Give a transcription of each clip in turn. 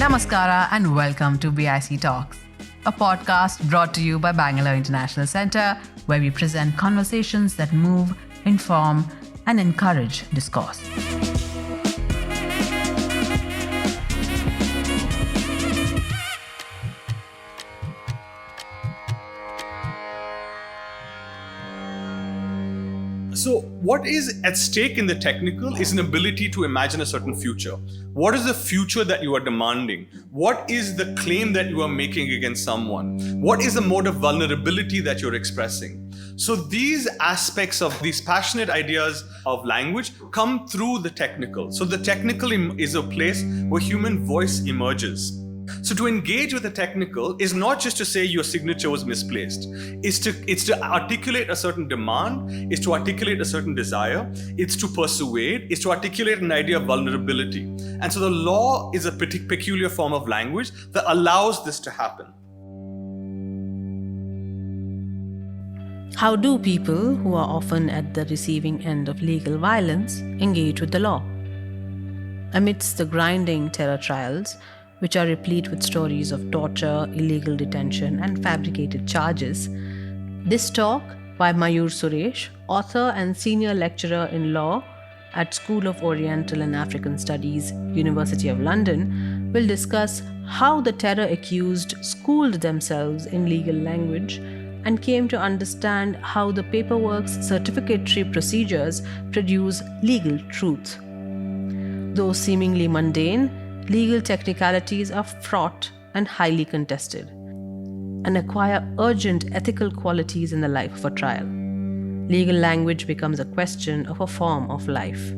Namaskara and welcome to BIC Talks, a podcast brought to you by Bangalore International Centre, where we present conversations that move, inform, and encourage discourse. So what is at stake in the technical is an ability to imagine a certain future. What is the future that you are demanding? What is the claim that you are making against someone? What is the mode of vulnerability that you're expressing? So these aspects of these passionate ideas of language come through the technical. So the technical is a place where human voice emerges. So to engage with the technical is not just to say your signature was misplaced. It's to articulate a certain demand, it's to articulate a certain desire, it's to persuade, it's to articulate an idea of vulnerability. And so the law is a peculiar form of language that allows this to happen. How do people who are often at the receiving end of legal violence engage with the law? Amidst the grinding terror trials, which are replete with stories of torture, illegal detention, and fabricated charges, this talk by Mayur Suresh, author and senior lecturer in law at School of Oriental and African Studies, University of London, will discuss how the terror accused schooled themselves in legal language and came to understand how the paperwork's certificatory procedures produce legal truth. Though seemingly mundane, legal technicalities are fraught and highly contested, and acquire urgent ethical qualities in the life of a trial. Legal language becomes a question of a form of life.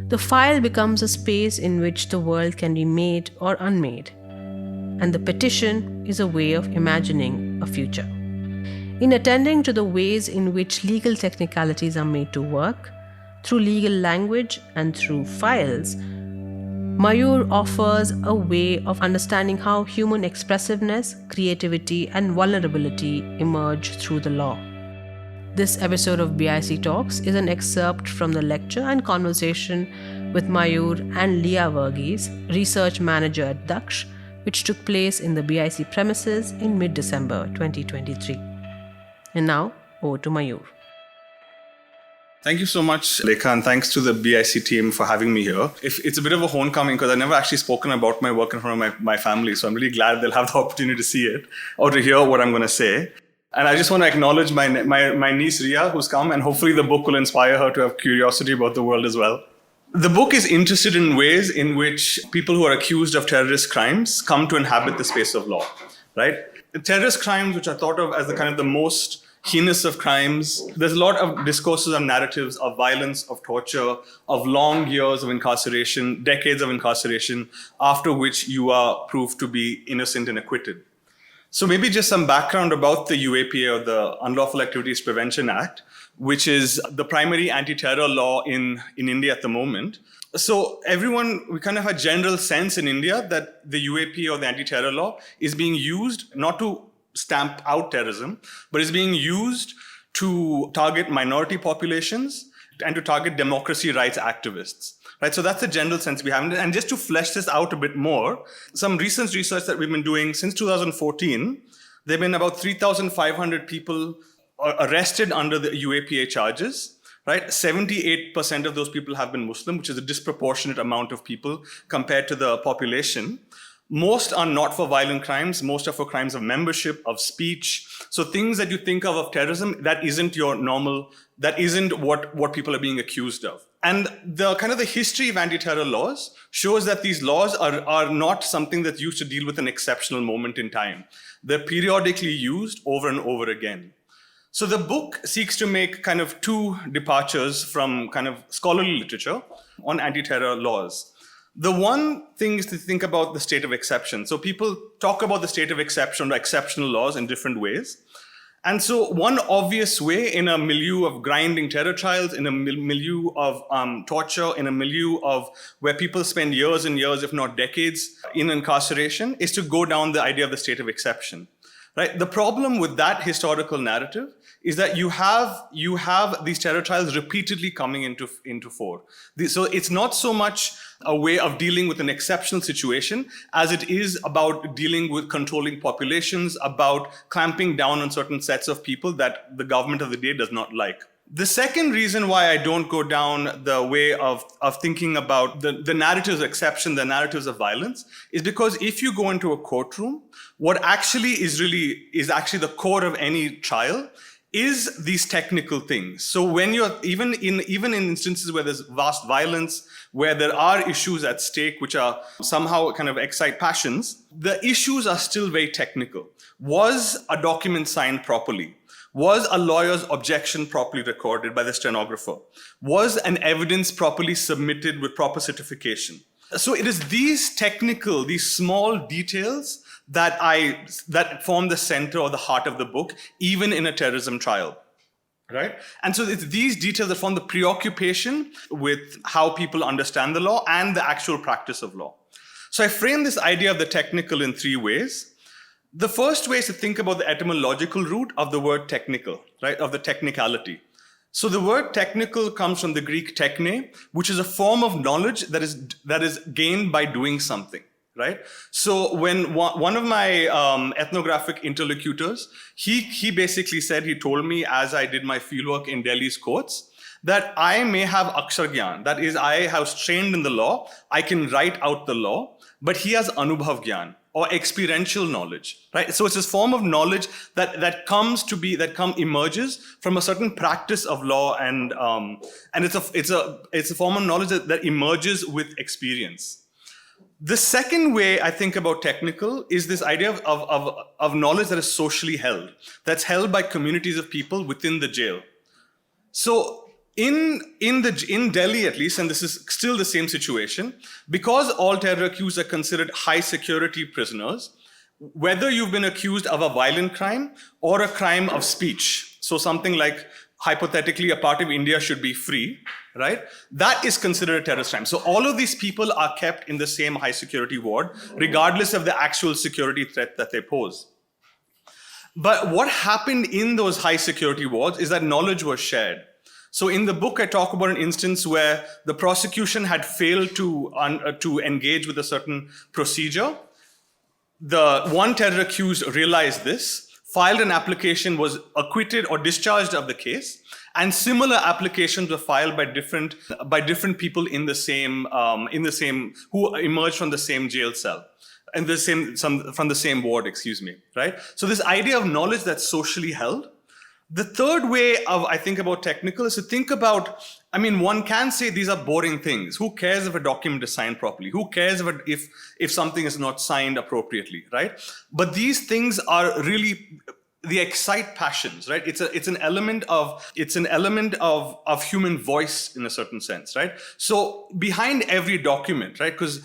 The file becomes a space in which the world can be made or unmade, and the petition is a way of imagining a future. In attending to the ways in which legal technicalities are made to work, through legal language and through files, Mayur offers a way of understanding how human expressiveness, creativity, and vulnerability emerge through the law. This episode of BIC Talks is an excerpt from the lecture and conversation with Mayur and Leah Verghese, research manager at Daksh, which took place in the BIC premises in mid-December 2023. And now, over to Mayur. Thank you so much, Lekha, and thanks to the BIC team for having me here. It's a bit of a homecoming because I've never actually spoken about my work in front of my family, so I'm really glad they'll have the opportunity to see it or to hear what I'm going to say. And I just want to acknowledge my niece, Ria, who's come, and hopefully the book will inspire her to have curiosity about the world as well. The book is interested in ways in which people who are accused of terrorist crimes come to inhabit the space of law, right? The terrorist crimes, which are thought of as the most heinous of crimes. There's a lot of discourses and narratives of violence, of torture, of long years of incarceration, decades of incarceration, after which you are proved to be innocent and acquitted. So maybe just some background about the UAPA, or the Unlawful Activities Prevention Act, which is the primary anti-terror law in India at the moment. So we kind of have a general sense in India that the UAPA, or the anti-terror law, is being used not to stamp out terrorism, but is being used to target minority populations and to target democracy rights activists. Right? So that's the general sense we have. And just to flesh this out a bit more, some recent research that we've been doing since 2014, there have been about 3,500 people arrested under the UAPA charges. Right? 78% of those people have been Muslim, which is a disproportionate amount of people compared to the population. Most are not for violent crimes. Most are for crimes of membership, of speech. So things that you think of terrorism, that isn't your normal, that isn't what people are being accused of. And the history of anti-terror laws shows that these laws are not something that's used to deal with an exceptional moment in time. They're periodically used over and over again. So the book seeks to make two departures from scholarly literature on anti-terror laws. The one thing is to think about the state of exception. So people talk about the state of exception or exceptional laws in different ways. And so one obvious way in a milieu of grinding terror trials, in a milieu of torture, in a milieu of where people spend years and years, if not decades, in incarceration, is to go down the idea of the state of exception. Right? The problem with that historical narrative is that you have these terror trials repeatedly coming into fore. So it's not so much a way of dealing with an exceptional situation as it is about dealing with controlling populations, about clamping down on certain sets of people that the government of the day does not like. The second reason why I don't go down the way of thinking about the narratives of exception, the narratives of violence, is because if you go into a courtroom, what actually is actually the core of any trial is these technical things. So when you're even in instances where there's vast violence, where there are issues at stake which are somehow kind of excite passions, the issues are still very technical. Was a document signed properly? Was a lawyer's objection properly recorded by the stenographer? Was an evidence properly submitted with proper certification? So it is these technical, these small details that form the center or the heart of the book, even in a terrorism trial, right? And so it's these details that form the preoccupation with how people understand the law and the actual practice of law. So I frame this idea of the technical in three ways. The first way is to think about the etymological root of the word technical, right? Of the technicality. So the word technical comes from the Greek techne, which is a form of knowledge that is gained by doing something, right? So when one of my ethnographic interlocutors, he basically said, he told me as I did my fieldwork in Delhi's courts, that I may have akshar gyan, that is, I have trained in the law, I can write out the law, but he has anubhav gyan, or experiential knowledge, right? So it's this form of knowledge that emerges from a certain practice of law, and it's a form of knowledge that emerges with experience. The second way I think about technical is this idea of knowledge that is socially held, that's held by communities of people within the jail. So in Delhi, at least, and this is still the same situation, because all terror accused are considered high security prisoners, whether you've been accused of a violent crime or a crime of speech, so something like hypothetically a part of India should be free, right? That is considered a terrorist crime. So all of these people are kept in the same high security ward, regardless of the actual security threat that they pose. But what happened in those high security wards is that knowledge was shared. So in the book, I talk about an instance where the prosecution had failed to engage with a certain procedure. The one terror accused realized this, filed an application, was acquitted or discharged of the case, and similar applications were filed by different people in the same who emerged from the same jail cell and from the same ward, right? So this idea of knowledge that's socially held. The third way I think about technical is to think about, one can say these are boring things. Who cares if a document is signed properly? Who cares if something is not signed appropriately, right? But these things are really, they excite passions, right? It's an element of human voice in a certain sense, right? So behind every document, right? Because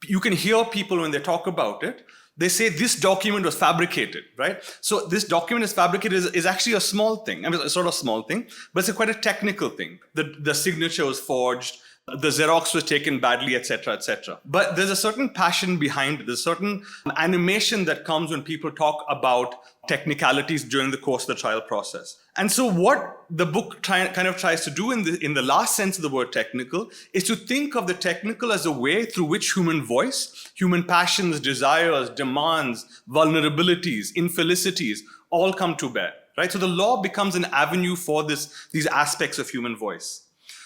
you can hear people when they talk about it, they say this document was fabricated, right? So this document is fabricated is actually a small thing. It's sort of a small thing, but it's quite a technical thing. The signature was forged, the Xerox was taken badly, etc., etc. But there's a certain passion behind it. There's a certain animation that comes when people talk about technicalities during the course of the trial process. And so what the book kind of tries to do in the last sense of the word technical is to think of the technical as a way through which human voice, human passions, desires, demands, vulnerabilities, infelicities all come to bear, right? So the law becomes an avenue for these aspects of human voice.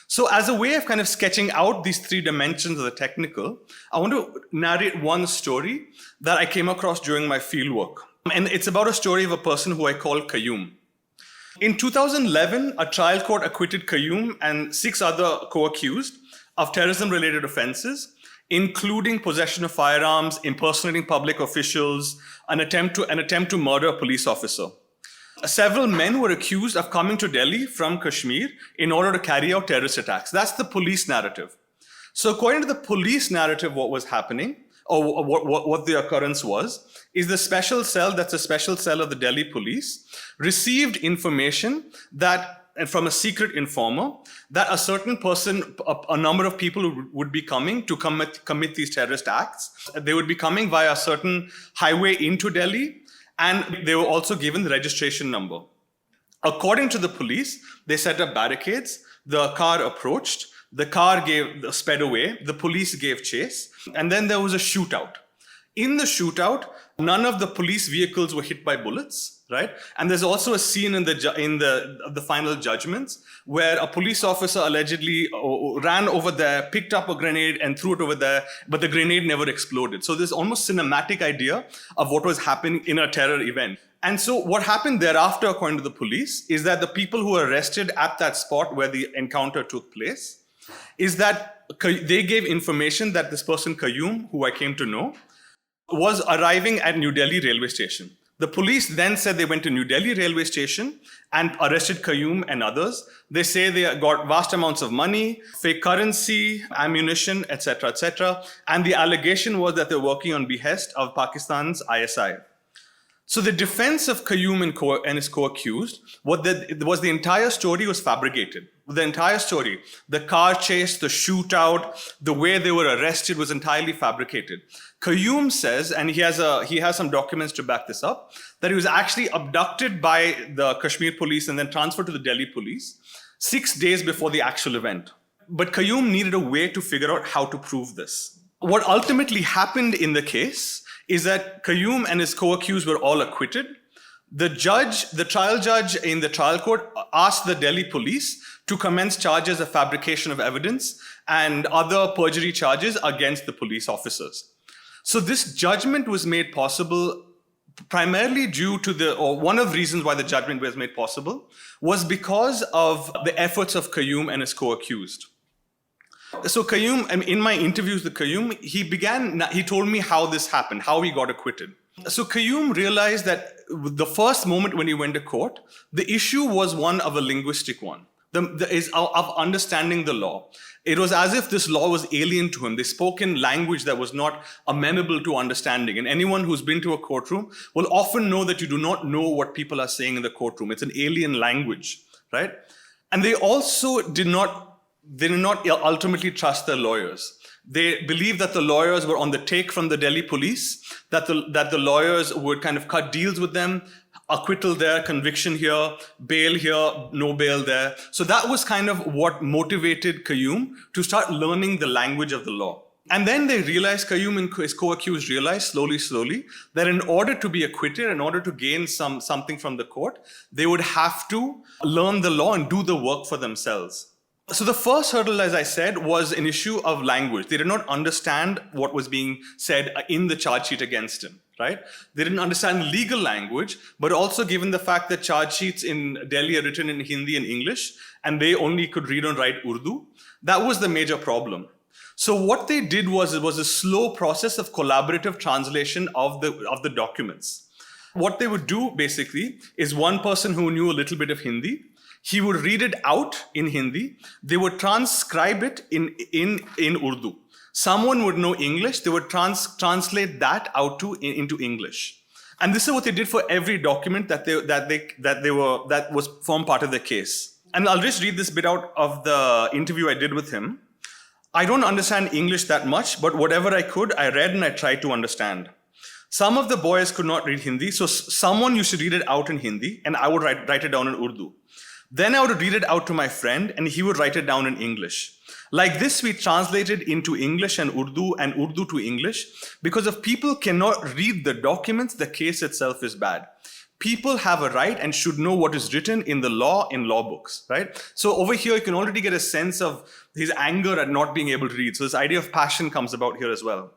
So as a way of kind of sketching out these three dimensions of the technical, I want to narrate one story that I came across during my fieldwork. And it's about a story of a person who I call Qayyum. In 2011, a trial court acquitted Qayyum and 6 other co-accused of terrorism-related offenses, including possession of firearms, impersonating public officials, an attempt to murder a police officer. Several men were accused of coming to Delhi from Kashmir in order to carry out terrorist attacks. That's the police narrative. So according to the police narrative, what was happening, or what the occurrence was, is the special cell, that's a special cell of the Delhi police, received information that, from a secret informer, that a certain person, a number of people would be coming to commit these terrorist acts. They would be coming via a certain highway into Delhi, And they were also given the registration number. According to the police, they set up barricades. The car approached. The car sped away. The police gave chase. And then there was a shootout. In the shootout, none of the police vehicles were hit by bullets, right? And there's also a scene in the final judgments where a police officer allegedly ran over there, picked up a grenade and threw it over there, but the grenade never exploded. So there's almost cinematic idea of what was happening in a terror event. And so what happened thereafter, according to the police, is that the people who were arrested at that spot where the encounter took place, is that they gave information that this person, Qayyum, who I came to know, was arriving at New Delhi railway station. The police then said they went to New Delhi railway station and arrested Qayyum and others. They say they got vast amounts of money, fake currency, ammunition, etc., etc. And the allegation was that they're working on behest of Pakistan's ISI. So the defense of Qayyum and his co-accused was the entire story was fabricated. The entire story, the car chase, the shootout, the way they were arrested was entirely fabricated. Qayyum says, and he has some documents to back this up, that he was actually abducted by the Kashmir police and then transferred to the Delhi police 6 days before the actual event. But Qayyum needed a way to figure out how to prove this. What ultimately happened in the case is that Qayyum and his co-accused were all acquitted. The trial judge in the trial court asked the Delhi police to commence charges of fabrication of evidence and other perjury charges against the police officers. So this judgment was made possible primarily due to one of the reasons why the judgment was made possible was because of the efforts of Qayyum and his co-accused. So Qayyum, in my interviews with Qayyum, he told me how this happened, how he got acquitted. So Qayyum realized that the first moment when he went to court, the issue was one of a linguistic one, of understanding the law. It was as if this law was alien to him. They spoke in language that was not amenable to understanding. And anyone who's been to a courtroom will often know that you do not know what people are saying in the courtroom. It's an alien language, right? And they also did not ultimately trust their lawyers. They believed that the lawyers were on the take from the Delhi police, that the lawyers would kind of cut deals with them, acquittal there, conviction here, bail here, no bail there. So that was kind of what motivated Qayyum to start learning the language of the law. And then they realized, Qayyum and his co-accused realized slowly, that in order to be acquitted, in order to gain something from the court, they would have to learn the law and do the work for themselves. So the first hurdle, as I said, was an issue of language. They did not understand what was being said in the charge sheet against him, right? They didn't understand legal language, but also given the fact that charge sheets in Delhi are written in Hindi and English, and they only could read and write Urdu, that was the major problem. So what they did was, it was a slow process of collaborative translation of the documents. What they would do, basically, is one person who knew a little bit of Hindi, he would read it out in Hindi. They would transcribe it in Urdu. Someone would know English. They would translate that out into English. And this is what they did for every document that was formed part of the case. And I'll just read this bit out of the interview I did with him. I don't understand English that much, but whatever I could, I read and I tried to understand. Some of the boys could not read Hindi, so someone used to read it out in Hindi, and I would write it down in Urdu. Then I would read it out to my friend, and he would write it down in English. Like this, we translated into English and Urdu to English, because if people cannot read the documents, the case itself is bad. People have a right and should know what is written in the law, in law books, right? So over here, you can already get a sense of his anger at not being able to read. So this idea of passion comes about here as well.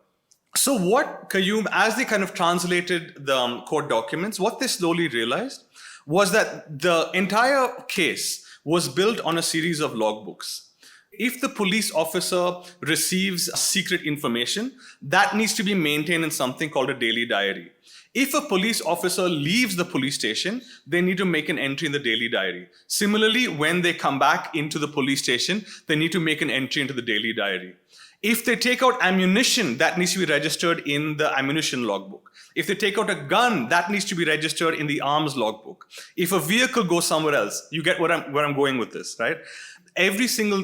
So what Qayyum, as they kind of translated the court documents, what they slowly realized was that the entire case was built on a series of logbooks. If the police officer receives secret information, that needs to be maintained in something called a daily diary. If a police officer leaves the police station, they need to make an entry in the daily diary. Similarly, when they come back into the police station, they need to make an entry into the daily diary. If they take out ammunition, that needs to be registered in the ammunition logbook. If they take out a gun, that needs to be registered in the arms logbook. If a vehicle goes somewhere else, you get where I'm going with this, right? Every single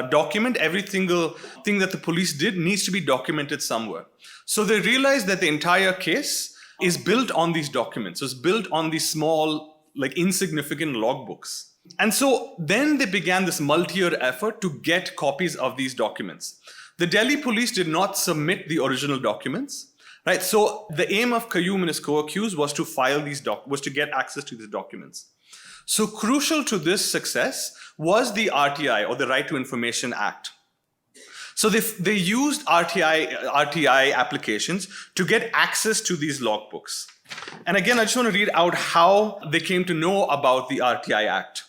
document, every single thing that the police did needs to be documented somewhere. So they realized that the entire case is built on these documents. So it's built on these small, like insignificant logbooks. And so then they began this multi-year effort to get copies of these documents. The Delhi police did not submit the original documents, right? So the aim of Qayyum and his co-accused was to was to get access to these documents. So crucial to this success was the RTI, or the Right to Information Act. So they used RTI applications to get access to these logbooks. And again, I just want to read out how they came to know about the RTI Act.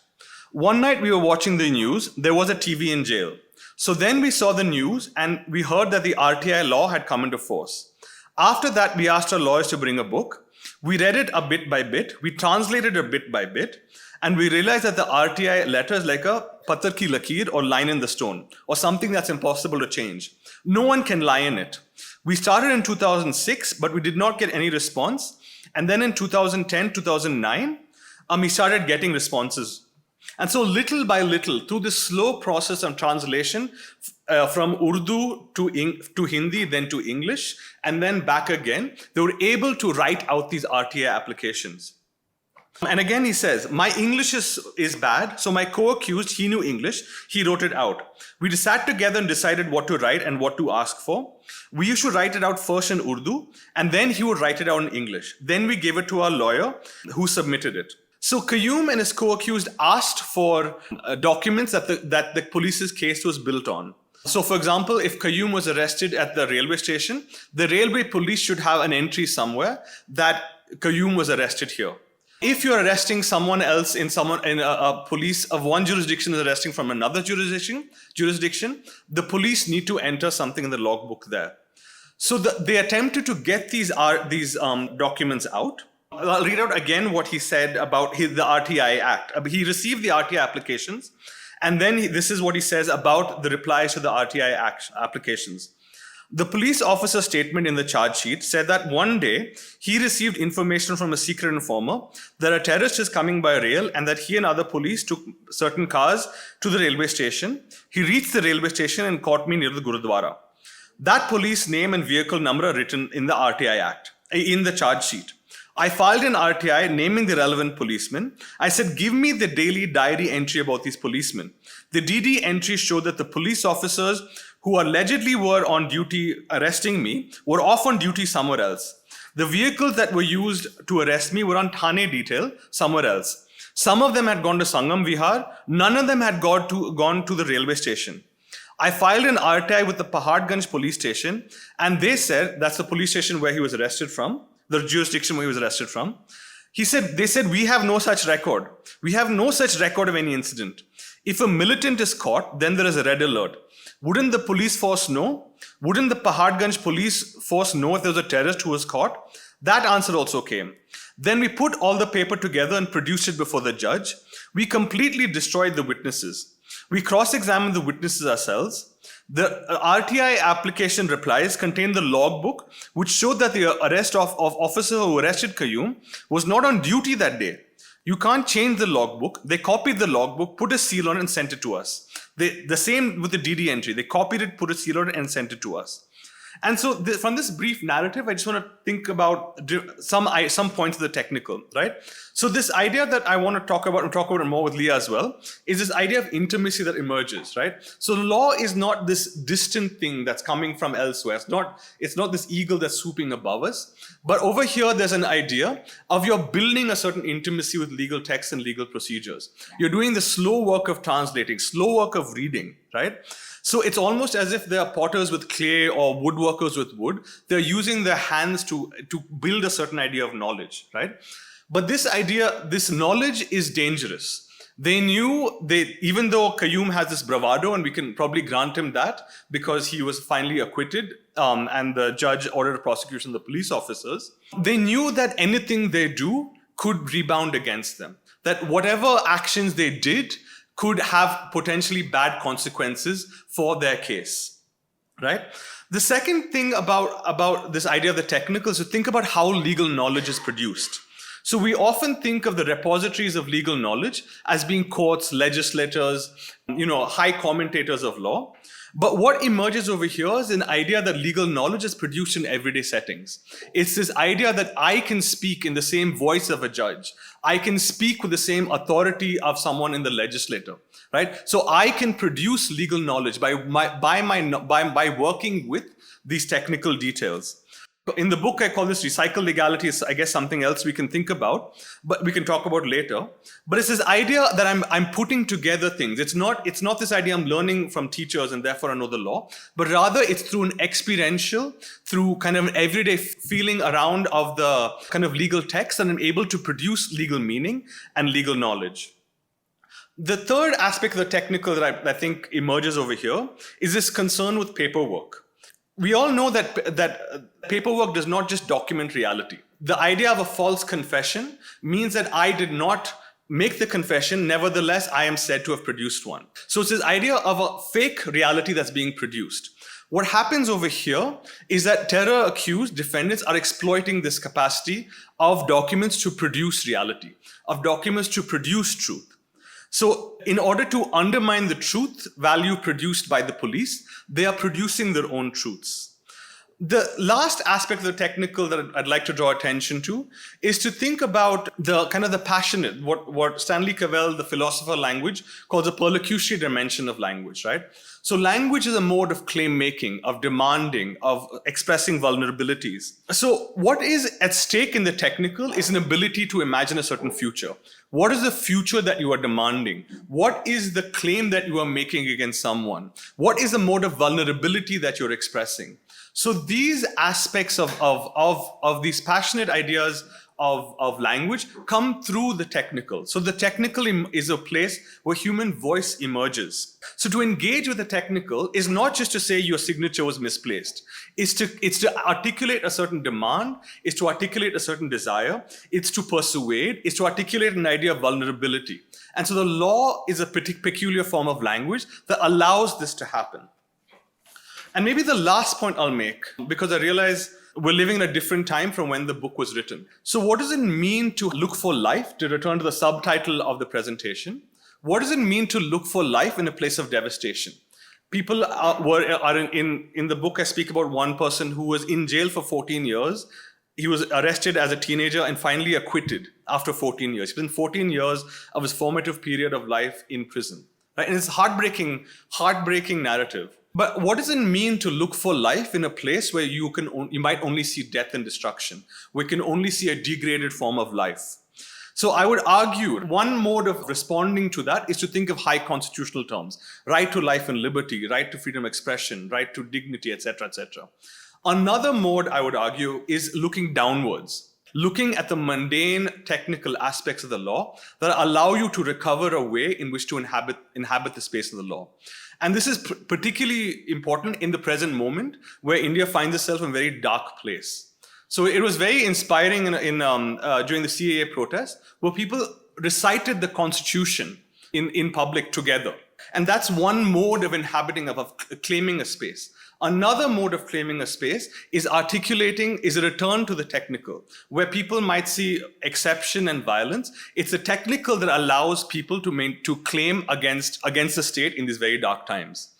One night we were watching the news. There was a TV in jail. So then we saw the news and we heard that the RTI law had come into force. After that, we asked our lawyers to bring a book. We read it a bit by bit. We translated it bit by bit. And we realized that the RTI letter is like a patar ki lakir, or line in the stone, or something that's impossible to change. No one can lie in it. We started in 2006, but we did not get any response. And then in 2010, 2009, we started getting responses. And so little by little, through this slow process of translation from Urdu to Hindi, then to English, and then back again, they were able to write out these RTI applications. And again, he says, my English is bad, so my co-accused, he knew English, he wrote it out. We sat together and decided what to write and what to ask for. We used to write it out first in Urdu, and then he would write it out in English. Then we gave it to our lawyer, who submitted it. So Qayyum and his co-accused asked for documents that the police's case was built on. So for example, if Qayyum was arrested at the railway station, the railway police should have an entry somewhere that Qayyum was arrested here. If you're arresting someone else in a police of one jurisdiction is arresting from another jurisdiction, the police need to enter something in the logbook there. So they attempted to get these documents out. I'll read out again what he said about the RTI Act. He received the RTI applications, and then this is what he says about the replies to the RTI applications. The police officer's statement in the charge sheet said that one day he received information from a secret informer that a terrorist is coming by rail and that he and other police took certain cars to the railway station. He reached the railway station and caught me near the Gurudwara. That police name and vehicle number are written in the RTI Act, in the charge sheet. I filed an RTI naming the relevant policeman. I said, give me the daily diary entry about these policemen. The DD entry showed that the police officers who allegedly were on duty arresting me were off on duty somewhere else. The vehicles that were used to arrest me were on Thane detail somewhere else. Some of them had gone to Sangam Vihar. None of them had gone to the railway station. I filed an RTI with the Paharganj police station, and they said that's the police station where he was arrested from, the jurisdiction where he was arrested from. They said, we have no such record. We have no such record of any incident. If a militant is caught, then there is a red alert. Wouldn't the police force know? Wouldn't the Paharganj police force know if there was a terrorist who was caught? That answer also came. Then we put all the paper together and produced it before the judge. We completely destroyed the witnesses. We cross-examined the witnesses ourselves. The RTI application replies contained the logbook, which showed that the arrest of officer who arrested Qayyum was not on duty that day. You can't change the logbook. They copied the logbook, put a seal on it, and sent it to us. The same with the DD entry. They copied it, put a seal on it, and sent it to us. And so from this brief narrative, I just want to think about some points of the technical, right? So this idea that I want to talk about it more with Leah as well, is this idea of intimacy that emerges, right? So law is not this distant thing that's coming from elsewhere. It's not this eagle that's swooping above us. But over here, there's an idea of you're building a certain intimacy with legal texts and legal procedures. You're doing the slow work of translating, slow work of reading, right? So it's almost as if there are potters with clay or woodworkers with wood. They're using their hands to build a certain idea of knowledge, right? But this knowledge is dangerous. They knew, even though Qayyum has this bravado, and we can probably grant him that because he was finally acquitted and the judge ordered a prosecution of the police officers, they knew that anything they do could rebound against them. That whatever actions they did could have potentially bad consequences for their case, right? The second thing about this idea of the technical is to think about how legal knowledge is produced. So we often think of the repositories of legal knowledge as being courts, legislators, high commentators of law. But what emerges over here is an idea that legal knowledge is produced in everyday settings. It's this idea that I can speak in the same voice of a judge. I can speak with the same authority of someone in the legislature, right? So I can produce legal knowledge by working with these technical details. In the book, I call this recycled legality. It's, I guess, something else we can think about, but we can talk about later. But it's this idea that I'm putting together things. It's not this idea I'm learning from teachers and therefore I know the law, but rather it's through an experiential, through kind of an everyday feeling around of the kind of legal text, and I'm able to produce legal meaning and legal knowledge. The third aspect of the technical that I think emerges over here is this concern with paperwork. We all know that paperwork does not just document reality. The idea of a false confession means that I did not make the confession, nevertheless, I am said to have produced one. So it's this idea of a fake reality that's being produced. What happens over here is that terror-accused defendants are exploiting this capacity of documents to produce reality, of documents to produce truth. So in order to undermine the truth value produced by the police, they are producing their own truths. The last aspect of the technical that I'd like to draw attention to is to think about the kind of the passionate, what Stanley Cavell, the philosopher of language, calls a perlocutory dimension of language, right? So language is a mode of claim making, of demanding, of expressing vulnerabilities. So what is at stake in the technical is an ability to imagine a certain future. What is the future that you are demanding? What is the claim that you are making against someone? What is the mode of vulnerability that you're expressing? So these aspects of these passionate ideas of language come through the technical. So the technical is a place where human voice emerges. So to engage with the technical is not just to say your signature was misplaced. It's to articulate a certain demand, it's to articulate a certain desire, it's to persuade, it's to articulate an idea of vulnerability. And so the law is a peculiar form of language that allows this to happen. And maybe the last point I'll make, because I realize we're living in a different time from when the book was written. So what does it mean to look for life, to return to the subtitle of the presentation? What does it mean to look for life in a place of devastation? People are in the book, I speak about one person who was in jail for 14 years. He was arrested as a teenager and finally acquitted after 14 years. He spent 14 years of his formative period of life in prison. Right? And it's a heartbreaking narrative. But what does it mean to look for life in a place where you might only see death and destruction? We can only see a degraded form of life. So I would argue one mode of responding to that is to think of high constitutional terms: right to life and liberty, right to freedom of expression, right to dignity, etc., etc. Another mode, I would argue, is looking downwards, looking at the mundane technical aspects of the law that allow you to recover a way in which to inhabit the space of the law. And this is particularly important in the present moment where India finds itself in a very dark place. So it was very inspiring during the CAA protest, where people recited the Constitution in public together. And that's one mode of inhabiting, of claiming a space. Another mode of claiming a space is a return to the technical, where people might see exception and violence. It's the technical that allows people to claim against the state in these very dark times.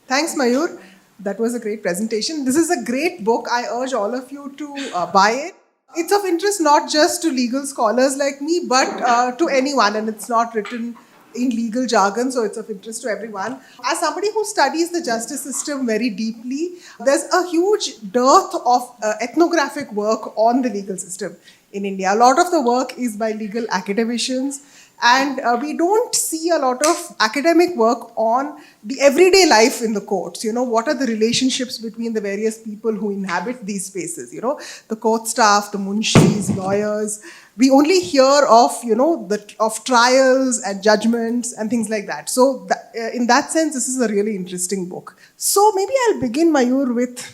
Thanks, Mayur. That was a great presentation. This is a great book. I urge all of you to buy it. It's of interest not just to legal scholars like me, but to anyone, and it's not written in legal jargon, so it's of interest to everyone. As somebody who studies the justice system very deeply, there's a huge dearth of ethnographic work on the legal system in India. A lot of the work is by legal academicians, and we don't see a lot of academic work on the everyday life in the courts. What are the relationships between the various people who inhabit these spaces? The court staff, the munshis, lawyers. We only hear of, of trials and judgments and things like that. So in that sense, this is a really interesting book. So maybe I'll begin, Mayur,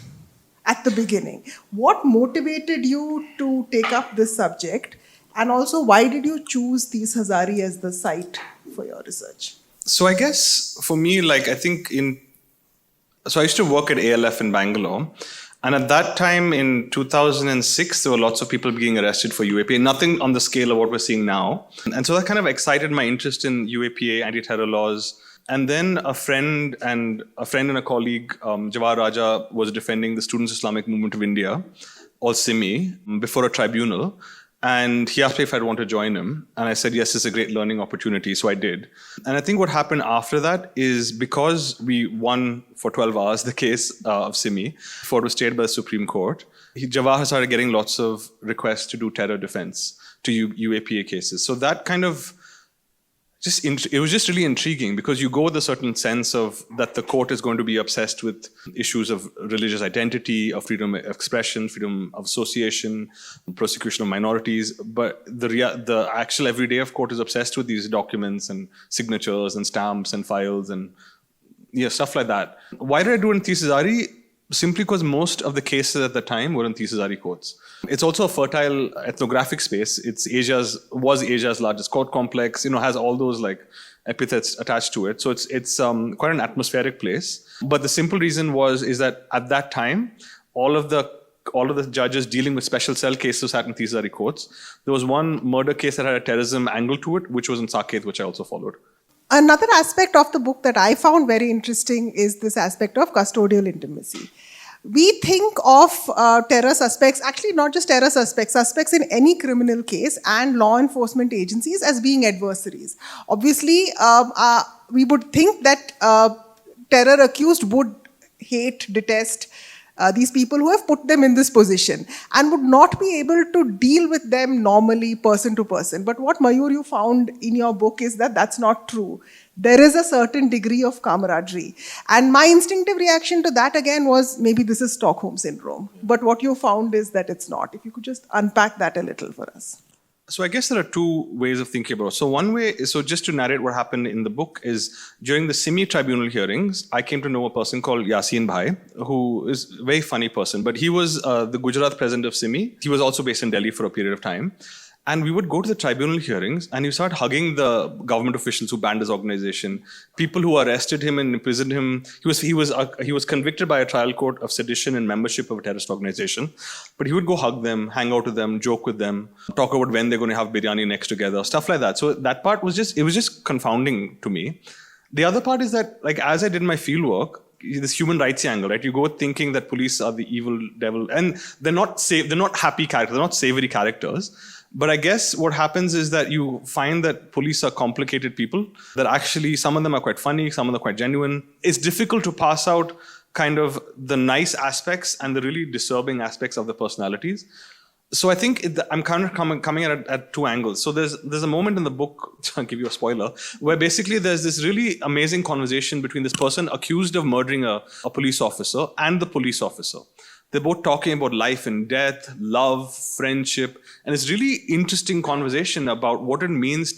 at the beginning. What motivated you to take up this subject? And also, why did you choose Tees Hazari as the site for your research? So I guess for me, so I used to work at ALF in Bangalore. And at that time in 2006, there were lots of people being arrested for UAPA, nothing on the scale of what we're seeing now. And so that kind of excited my interest in UAPA, anti-terror laws. And then a friend and a colleague, Jawahar Raja, was defending the Students' Islamic Movement of India, or SIMI, before a tribunal. And he asked me if I'd want to join him. And I said, yes, it's a great learning opportunity. So I did. And I think what happened after that is because we won for 12 hours the case of SIMI, before it was stayed by the Supreme Court, Jawahar started getting lots of requests to do terror defense to UAPA cases. So that kind of it was just really intriguing, because you go with a certain sense of that the court is going to be obsessed with issues of religious identity, of freedom of expression, freedom of association, prosecution of minorities. But the actual everyday of court is obsessed with these documents and signatures and stamps and files and stuff like that. Why did I do it in Tisazari? Simply because most of the cases at the time were in Tisazari courts. It's also a fertile ethnographic space. Was Asia's largest court complex. Has all those like epithets attached to it. So it's quite an atmospheric place. But the simple reason is that at that time, all of the judges dealing with special cell cases sat in Tisazari courts. There was one murder case that had a terrorism angle to it, which was in Saket, which I also followed. Another aspect of the book that I found very interesting is this aspect of custodial intimacy. We think of terror suspects, actually not just terror suspects in any criminal case and law enforcement agencies as being adversaries. Obviously, we would think that terror accused would hate, detest these people who have put them in this position and would not be able to deal with them normally, person to person. But what, Mayur, you found in your book is that that's not true. There is a certain degree of camaraderie. And my instinctive reaction to that again was, maybe this is Stockholm Syndrome. But what you found is that it's not. If you could just unpack that a little for us. So I guess there are two ways of thinking about it. So one way, just to narrate what happened in the book is, during the SIMI tribunal hearings, I came to know a person called Yasin Bhai, who is a very funny person, but he was the Gujarat president of SIMI. He was also based in Delhi for a period of time. And we would go to the tribunal hearings and you start hugging the government officials who banned his organization, people who arrested him and imprisoned him. He was convicted by a trial court of sedition and membership of a terrorist organization. But he would go hug them, hang out with them, joke with them, talk about when they're going to have biryani next together, stuff like that. So that part was just confounding to me. The other part is that, like, as I did my fieldwork, this human rights angle, right? You go thinking that police are the evil devil, and they're not happy characters, they're not savory characters. But I guess what happens is that you find that police are complicated people, that actually some of them are quite funny, some of them are quite genuine. It's difficult to pass out kind of the nice aspects and the really disturbing aspects of the personalities. So I think I'm kind of coming at two angles. So there's a moment in the book, I'll give you a spoiler, where basically there's this really amazing conversation between this person accused of murdering a police officer and the police officer. They're both talking about life and death, love, friendship, and it's really interesting conversation about what it means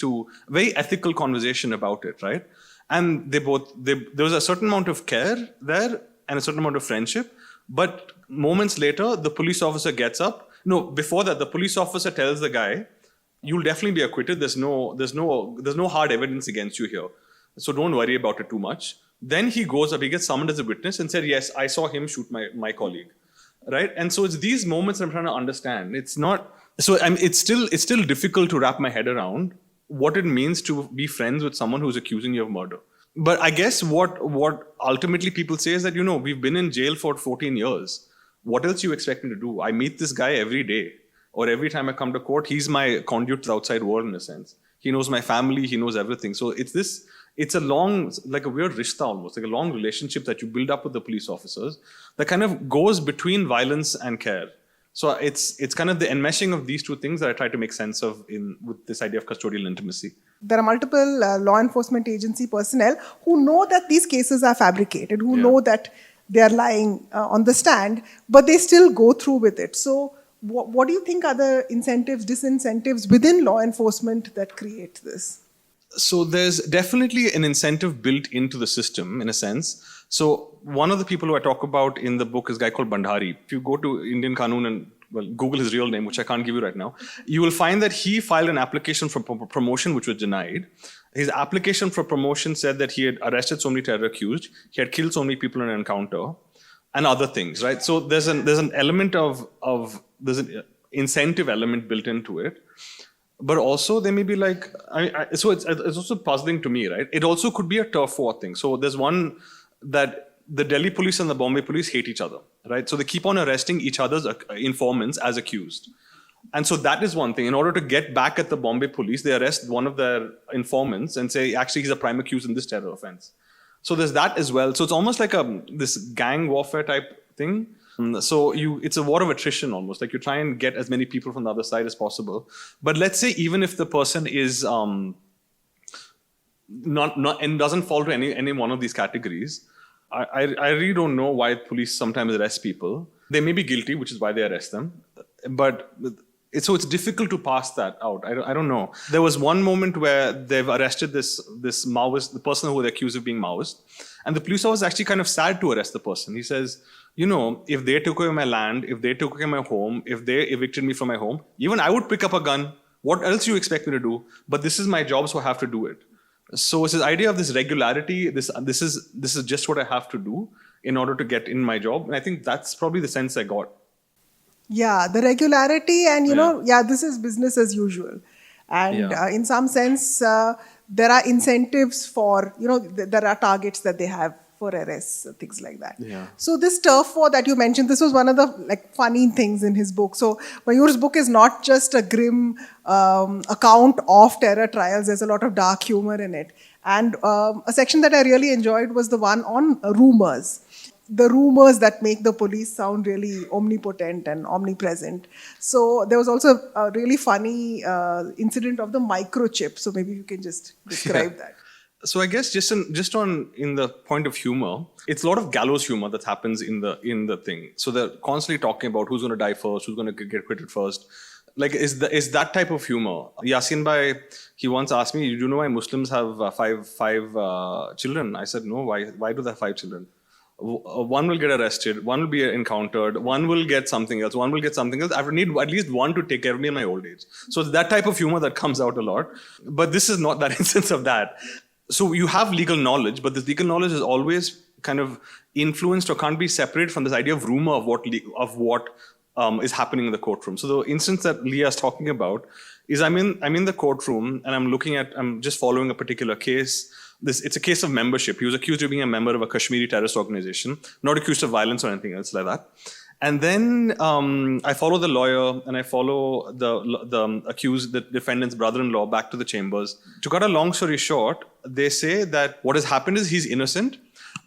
very ethical conversation about it, right? And there was a certain amount of care there and a certain amount of friendship, but moments later, the police officer gets up. No, before that, the police officer tells the guy, you'll definitely be acquitted. There's no hard evidence against you here. So don't worry about it too much. Then he goes up, he gets summoned as a witness and said, yes, I saw him shoot my colleague. Right? And so it's these moments I'm trying to understand. It's still difficult to wrap my head around what it means to be friends with someone who's accusing you of murder. But I guess what ultimately people say is that, we've been in jail for 14 years. What else you expect me to do? I meet this guy every day, or every time I come to court, he's my conduit to the outside world in a sense. He knows my family, he knows everything. So it's a long, like a weird rishta almost, like a long relationship that you build up with the police officers that kind of goes between violence and care. So it's kind of the enmeshing of these two things that I try to make sense of with this idea of custodial intimacy. There are multiple law enforcement agency personnel who know that these cases are fabricated, who know that they are lying on the stand, but they still go through with it. So what do you think are the incentives, disincentives within law enforcement that create this? So there's definitely an incentive built into the system in a sense. So one of the people who I talk about in the book is a guy called Bandhari. If you go to Indian Qanun and Google his real name, which I can't give you right now, you will find that he filed an application for promotion which was denied. His application for promotion said that he had arrested so many terror accused, he had killed so many people in an encounter, and other things, right? So there's an element of there's an incentive element built into it, but also there may be like so it's also puzzling to me, right? It also could be a turf war thing. So there's one that the Delhi police and the Bombay police hate each other, right? So they keep on arresting each other's informants as accused. And so that is one thing. In order to get back at the Bombay police, they arrest one of their informants and say, actually, he's a prime accused in this terror offense. So there's that as well. So it's almost like this gang warfare type thing. So it's a war of attrition almost. Like you try and get as many people from the other side as possible. But let's say even if the person is not and doesn't fall to any one of these categories, I really don't know why police sometimes arrest people. They may be guilty, which is why they arrest them. But it's difficult to pass that out. I don't know. There was one moment where they've arrested this Maoist, the person who was accused of being Maoist. And the police officer was actually kind of sad to arrest the person. He says, if they took away my land, if they took away my home, if they evicted me from my home, even I would pick up a gun. What else do you expect me to do? But this is my job, so I have to do it. So it's this idea of this regularity. This is just what I have to do in order to get in my job. And I think that's probably the sense I got. Yeah, the regularity and, this is business as usual. And in some sense, there are incentives for, there are targets that they have for arrests, things like that. Yeah. So this turf war that you mentioned, this was one of the funny things in his book. So Mayur's book is not just a grim account of terror trials. There's a lot of dark humor in it. And a section that I really enjoyed was the one on rumors. The rumors that make the police sound really omnipotent and omnipresent. So there was also a really funny incident of the microchip. So maybe you can just describe that. So I guess just in the point of humor, it's a lot of gallows humor that happens in the thing. So they're constantly talking about who's going to die first, who's going to get acquitted first. Like is that type of humor. Yasin Bhai, he once asked me, "Do you know why Muslims have five children?" I said, "No. Why do they have 5 children? One will get arrested, one will be encountered, one will get something else, one will get something else. I would need at least one to take care of me in my old age." So it's that type of humor that comes out a lot. But this is not that instance of that. So you have legal knowledge, but this legal knowledge is always kind of influenced or can't be separated from this idea of rumor of what is happening in the courtroom. So the instance that Leah is talking about is I'm in the courtroom and I'm just following a particular case. It's a case of membership. He was accused of being a member of a Kashmiri terrorist organization, not accused of violence or anything else like that. And then I follow the lawyer and I follow the accused, the defendant's brother-in-law back to the chambers. To cut a long story short, they say that what has happened is he's innocent,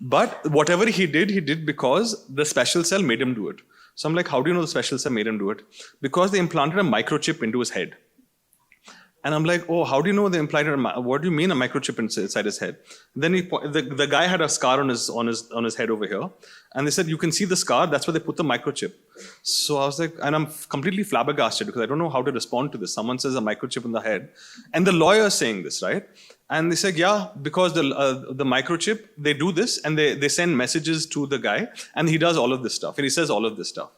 but whatever he did because the special cell made him do it. So I'm like, how do you know the special cell made him do it? Because they implanted a microchip into his head. And I'm like, oh, how do you know they implanted what do you mean a microchip inside his head? Then the guy had a scar on his head over here. And they said, you can see the scar, that's where they put the microchip. So I was like, and I'm completely flabbergasted because I don't know how to respond to this. Someone says a microchip in the head. And the lawyer is saying this, right? And they said, yeah, because the microchip, they do this and they send messages to the guy and he does all of this stuff. And he says all of this stuff.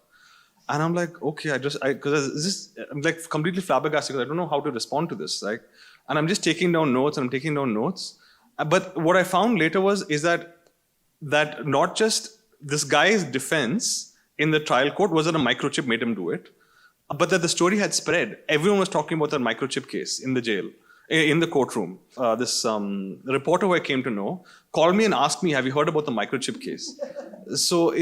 And I'm like, okay, I'm like completely flabbergasted because I don't know how to respond to this. Like, and I'm just taking down notes. But what I found later is that not just this guy's defense in the trial court was that a microchip made him do it, but that the story had spread. Everyone was talking about that microchip case in the jail, in the courtroom. This reporter who I came to know called me and asked me, have you heard about the microchip case? So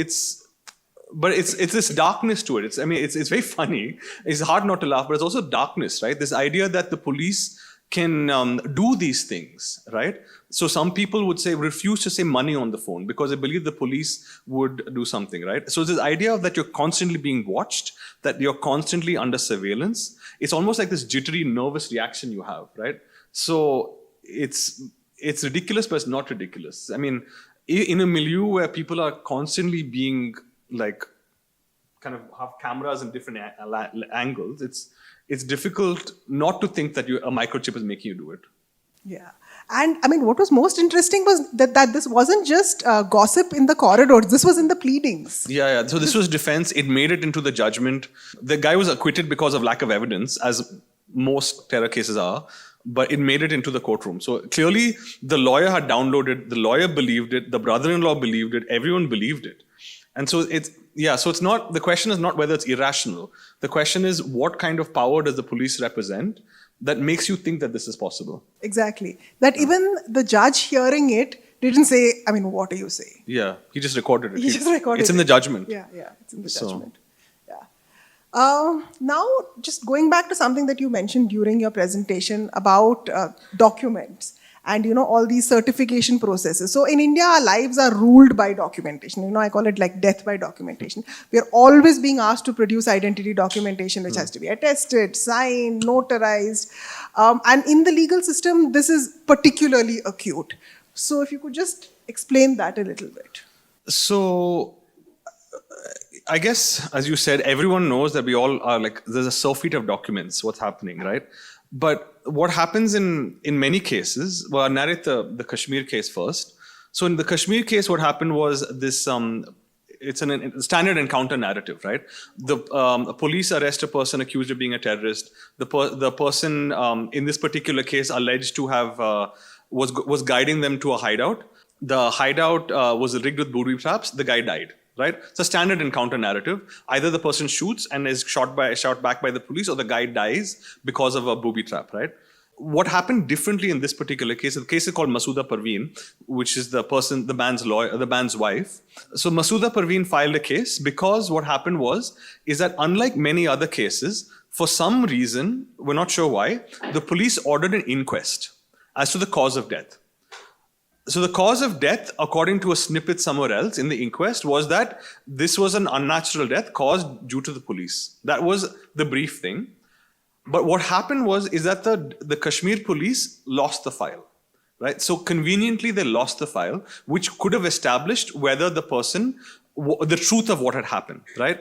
But it's this darkness to it. It's very funny. It's hard not to laugh, but it's also darkness, right? This idea that the police can do these things, right? So some people would refuse to say money on the phone because they believe the police would do something, right? So this idea of that you're constantly being watched, that you're constantly under surveillance, it's almost like this jittery, nervous reaction you have, right? So it's ridiculous, but it's not ridiculous. I mean, in a milieu where people are constantly being kind of have cameras in different angles, it's difficult not to think that a microchip is making you do it. Yeah. And I mean, what was most interesting was that this wasn't just gossip in the corridors. This was in the pleadings. Yeah. So this was defense. It made it into the judgment. The guy was acquitted because of lack of evidence, as most terror cases are. But it made it into the courtroom. So clearly, the lawyer had downloaded, the lawyer believed it, the brother-in-law believed it, everyone believed it. And so it's not, the question is not whether it's irrational. The question is, what kind of power does the police represent that makes you think that this is possible? Exactly. That even the judge hearing it didn't say, I mean, what do you say? Yeah, he just recorded it. He just recorded It's in the judgment. Yeah, it's in the judgment. Yeah. Now, just going back to something that you mentioned during your presentation about documents and, all these certification processes. So in India, our lives are ruled by documentation. I call it like death by documentation. We are always being asked to produce identity documentation, which has to be attested, signed, notarized. And in the legal system, this is particularly acute. So if you could just explain that a little bit. So I guess, as you said, everyone knows that we all are like, there's a surfeit of documents, what's happening, right? But what happens in many cases, well, I'll narrate the Kashmir case first. So in the Kashmir case, what happened was this, it's a standard encounter narrative, right? The police arrest a person accused of being a terrorist. The person in this particular case alleged to have, was guiding them to a hideout. The hideout was rigged with booby traps. The guy died. Right? It's a standard encounter narrative. Either the person shoots and is shot back by the police, or the guy dies because of a booby trap, right? What happened differently in this particular case, the case is called Masooda Parveen, which is the band's wife. So Masooda Parveen filed a case because what happened is that unlike many other cases, for some reason, we're not sure why, the police ordered an inquest as to the cause of death. So the cause of death, according to a snippet somewhere else in the inquest, was that this was an unnatural death caused due to the police. That was the brief thing. But what happened is that the Kashmir police lost the file, right? So conveniently, they lost the file, which could have established whether the truth of what had happened, right?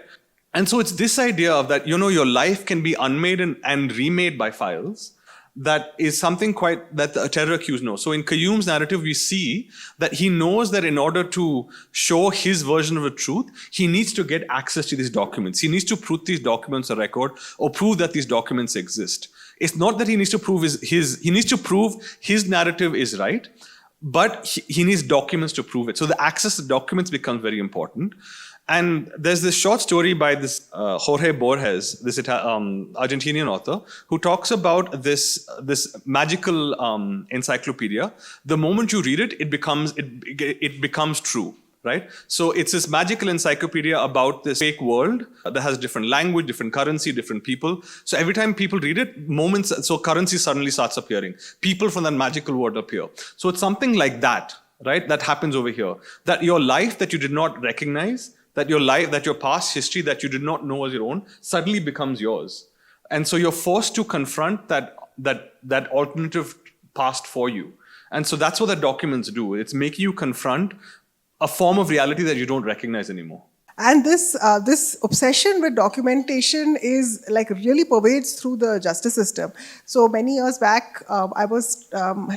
And so it's this idea of that, your life can be unmade and remade by files. That is something that the terror accused knows. So in Qayyum's narrative, we see that he knows that in order to show his version of the truth, he needs to get access to these documents. He needs to put these documents on record or prove that these documents exist. It's not that he needs to prove he needs to prove his narrative is right, but he needs documents to prove it. So the access to documents becomes very important. And there's this short story by this Jorge Borges, this Argentinian author, who talks about this magical encyclopedia. The moment you read it, it becomes true, right? So it's this magical encyclopedia about this fake world that has different language, different currency, different people. So every time people read it, so currency suddenly starts appearing. People from that magical world appear. So it's something like that, right? That happens over here. That your life that you did not recognize, that your past history that you did not know as your own suddenly becomes yours. And so you're forced to confront that alternative past for you. And so that's what the documents do. It's making you confront a form of reality that you don't recognize anymore. And this obsession with documentation is like really pervades through the justice system. So many years back, I was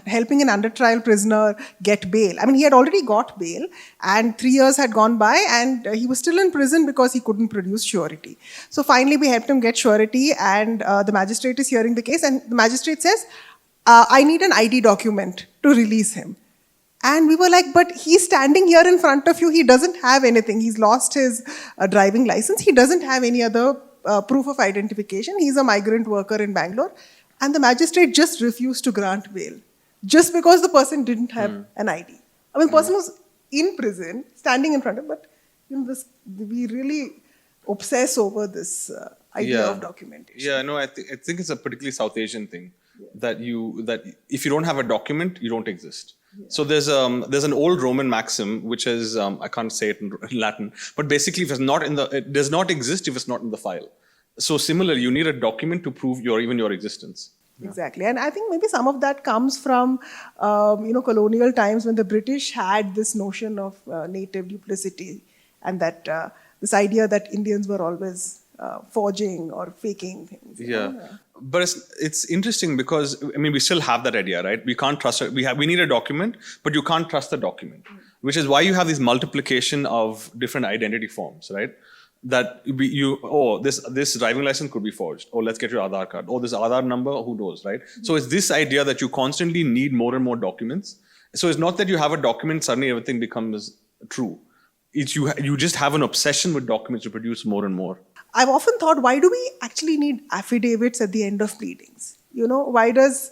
helping an under trial prisoner get bail. I mean, he had already got bail and 3 years had gone by and he was still in prison because he couldn't produce surety. So finally we helped him get surety and the magistrate is hearing the case and the magistrate says, I need an ID document to release him. And we were like, but he's standing here in front of you. He doesn't have anything. He's lost his driving license. He doesn't have any other proof of identification. He's a migrant worker in Bangalore. And the magistrate just refused to grant bail just because the person didn't have an ID. I mean, the person was in prison, standing in front of, but we really obsess over this idea of documentation. Yeah, no, I think it's a particularly South Asian thing. That if you don't have a document, you don't exist. Yeah. So there's an old Roman maxim which is I can't say it in Latin, but basically it does not exist if it's not in the file. So similarly, you need a document to prove your existence. Exactly, and I think maybe some of that comes from colonial times when the British had this notion of native duplicity and that this idea that Indians were always forging or faking things. Yeah. But it's interesting because, we still have that idea, right? We can't trust it. We need a document, but you can't trust the document, which is why you have this multiplication of different identity forms, right? That this driving license could be forged. Oh, let's get your Aadhaar card. Oh, this Aadhaar number, who knows, right? So it's this idea that you constantly need more and more documents. So it's not that you have a document, suddenly everything becomes true. you just have an obsession with documents to produce more and more. I've often thought, why do we actually need affidavits at the end of pleadings? Why does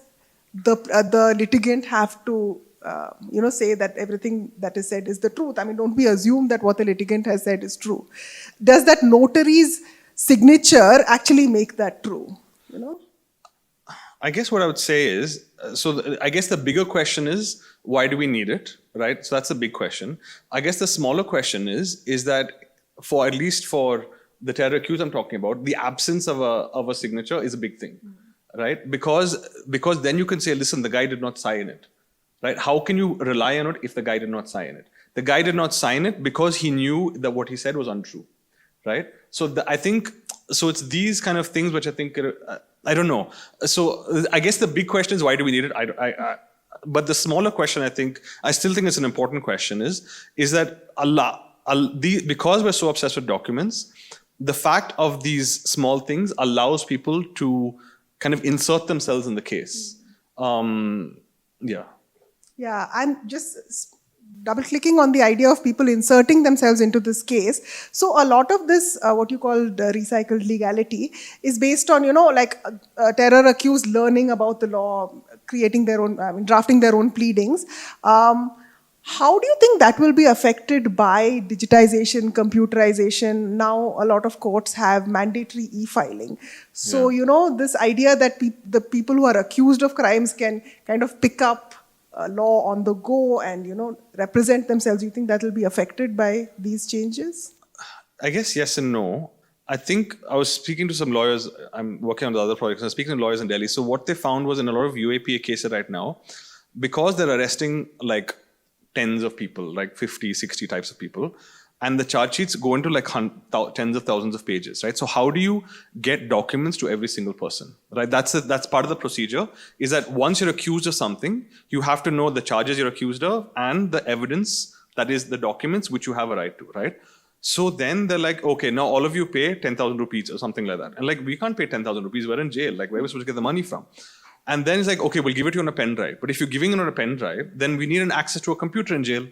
the litigant have to, say that everything that is said is the truth? I mean, don't we assume that what the litigant has said is true? Does that notary's signature actually make that true? I guess what I would say is, I guess the bigger question is, why do we need it, right? So that's a big question. I guess the smaller question is that at least for the terror accused I'm talking about, the absence of a signature is a big thing, right? Because then you can say, listen, the guy did not sign it, right? How can you rely on it if the guy did not sign it? The guy did not sign it because he knew that what he said was untrue, right? So I think it's these kind of things which I think I don't know. So I guess the big question is, why do we need it? But the smaller question, I still think it's an important question, is that because we're so obsessed with documents, the fact of these small things allows people to kind of insert themselves in the case. Yeah, I'm just double-clicking on the idea of people inserting themselves into this case. So a lot of this, what you call the recycled legality, is based on, terror accused learning about the law, creating their own, drafting their own pleadings. How do you think that will be affected by digitization, computerization? Now, a lot of courts have mandatory e-filing. So, this idea that the people who are accused of crimes can kind of pick up law on the go and, represent themselves. Do you think that will be affected by these changes? I guess yes and no. I think I was speaking to some lawyers. I'm working on the other projects. I was speaking to lawyers in Delhi. So what they found was in a lot of UAPA cases right now, because they're arresting like tens of people, like 50, 60 types of people, and the charge sheets go into like tens of thousands of pages, right? So how do you get documents to every single person, right? That's part of the procedure, is that once you're accused of something, you have to know the charges you're accused of and the evidence, that is the documents which you have a right to, right? So then they're like, okay, now all of you pay 10,000 rupees or something like that. And like, we can't pay 10,000 rupees, we're in jail. Like, where are we supposed to get the money from? And then it's like, okay, we'll give it to you on a pen drive. But if you're giving it on a pen drive, then we need an access to a computer in jail,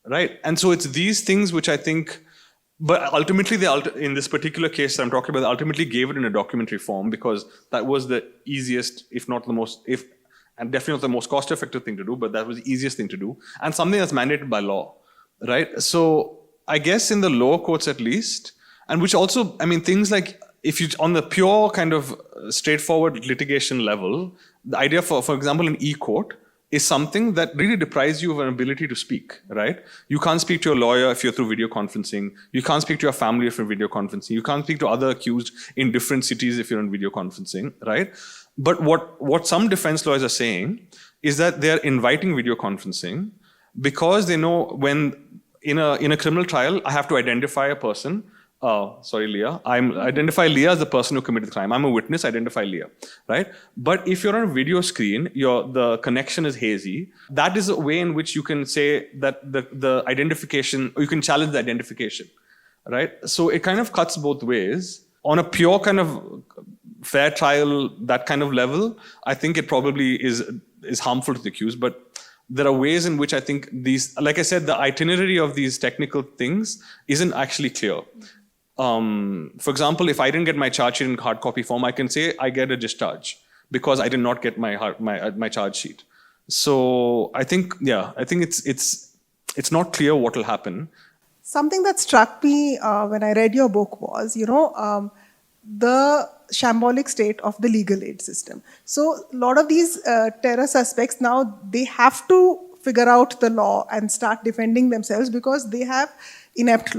right? And so it's these things which I think, but ultimately, in this particular case that I'm talking about, they ultimately gave it in a documentary form because that was the easiest, if not the most, and definitely not the most cost-effective thing to do, but that was the easiest thing to do, and something that's mandated by law, right? So I guess in the lower courts at least, and which also, I mean, things like, if you, on the pure kind of straightforward litigation level, the idea for example, an e-court is something that really deprives you of an ability to speak, right? You can't speak to your lawyer if you're through video conferencing. You can't speak to your family if you're video conferencing. You can't speak to other accused in different cities if you're in video conferencing, right? But what some defense lawyers are saying is that they're inviting video conferencing because they know when in a criminal trial, I have to identify a person. Sorry, Leah. Identify Leah as the person who committed the crime. I'm a witness, identify Leah, right? But if you're on a video screen, the connection is hazy. That is a way in which you can say that the identification, or you can challenge the identification, right? So it kind of cuts both ways. On a pure kind of fair trial, that kind of level, I think it probably is harmful to the accused, but there are ways in which I think these, like I said, the itinerary of these technical things isn't actually clear. For example, if I didn't get my charge sheet in hard copy form, I can say I get a discharge because I did not get my charge sheet. So I think it's not clear what will happen. Something that struck me when I read your book was, the shambolic state of the legal aid system. So a lot of these terror suspects now, they have to figure out the law and start defending themselves because they have inept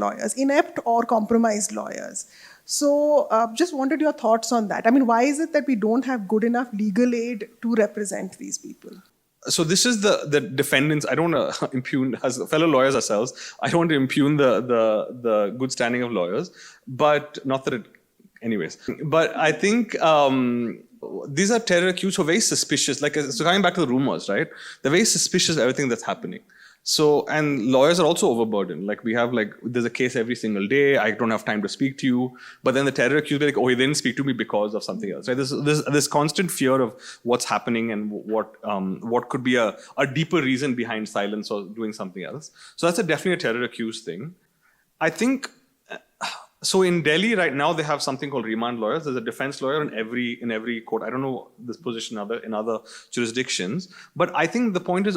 or compromised lawyers. So just wanted your thoughts on that. I mean, why is it that we don't have good enough legal aid to represent these people? So this is the defendants. I don't want to impugn, as fellow lawyers ourselves, I don't want to impugn the good standing of lawyers, but not that it, anyways. But I think these are terror accused who are very suspicious. Like, so coming back to the rumors, right? They're very suspicious of everything that's happening. So, and lawyers are also overburdened. Like, we have there's a case every single day. I don't have time to speak to you. But then the terror accused be like, oh, he didn't speak to me because of something else. Right? There's this constant fear of what's happening and what could be a deeper reason behind silence or doing something else. So that's definitely a terror accused thing. I think so. In Delhi right now, they have something called remand lawyers. There's a defense lawyer in every court. I don't know this position in other jurisdictions, but I think the point is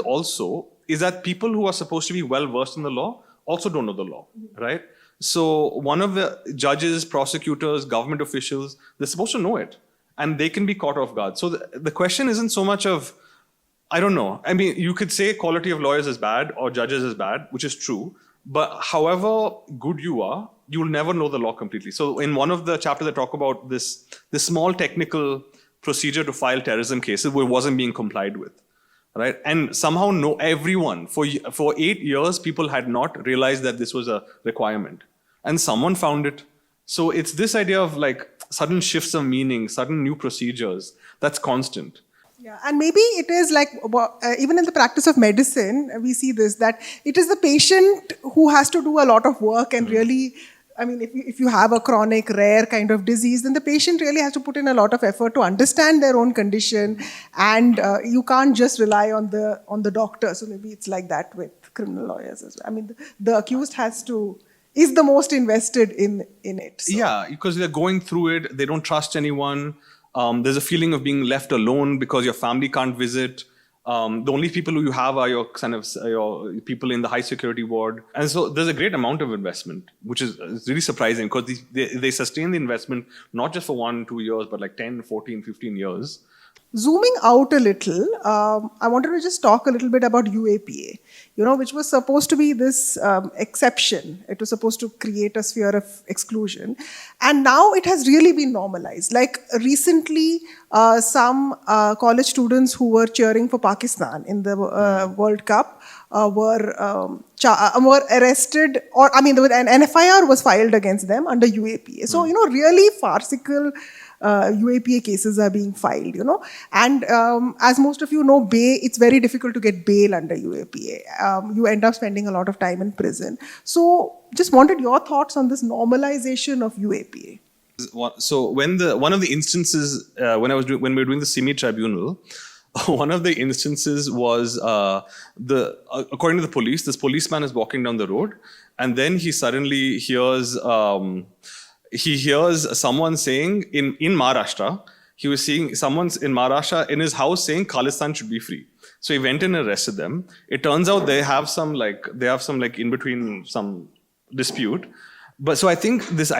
that people who are supposed to be well versed in the law also don't know the law, right? So one of the judges, prosecutors, government officials, they're supposed to know it, and they can be caught off guard. So the question isn't so much of, I don't know. I mean, you could say quality of lawyers is bad or judges is bad, which is true. But however good you are, you will never know the law completely. So in one of the chapters, I talk about this small technical procedure to file terrorism cases where it wasn't being complied with, right? And somehow everyone, for 8 years, people had not realized that this was a requirement. And someone found it. So it's this idea of like sudden shifts of meaning, sudden new procedures, that's constant. Yeah, and maybe it is like, even in the practice of medicine, we see this, that it is the patient who has to do a lot of work and really, I mean, if you have a chronic, rare kind of disease, then the patient really has to put in a lot of effort to understand their own condition, and you can't just rely on the doctor. So maybe it's like that with criminal lawyers as well. I mean, the accused is the most invested in it. So. Yeah, because they're going through it, they don't trust anyone. There's a feeling of being left alone because your family can't visit. The only people who you have are your people in the high security ward. And so there's a great amount of investment, which is really surprising because they sustain the investment not just for 1-2 years, but like 10, 14, 15 years. Zooming out a little, I wanted to just talk a little bit about UAPA, which was supposed to be this exception. It was supposed to create a sphere of exclusion. And now it has really been normalized. Like recently, some college students who were cheering for Pakistan in the World Cup were arrested, or an FIR was filed against them under UAPA. So, really farcical UAPA cases are being filed, And as most of you know, it's very difficult to get bail under UAPA. You end up spending a lot of time in prison. So just wanted your thoughts on this normalization of UAPA. So one of the instances, when we were doing the Simi tribunal, one of the instances was according to the police, this policeman is walking down the road, and then he suddenly hears someone saying in Maharashtra, he was seeing someone in Maharashtra in his house saying Khalistan should be free. So he went in and arrested them. It turns out they have some in between some dispute. But so I think this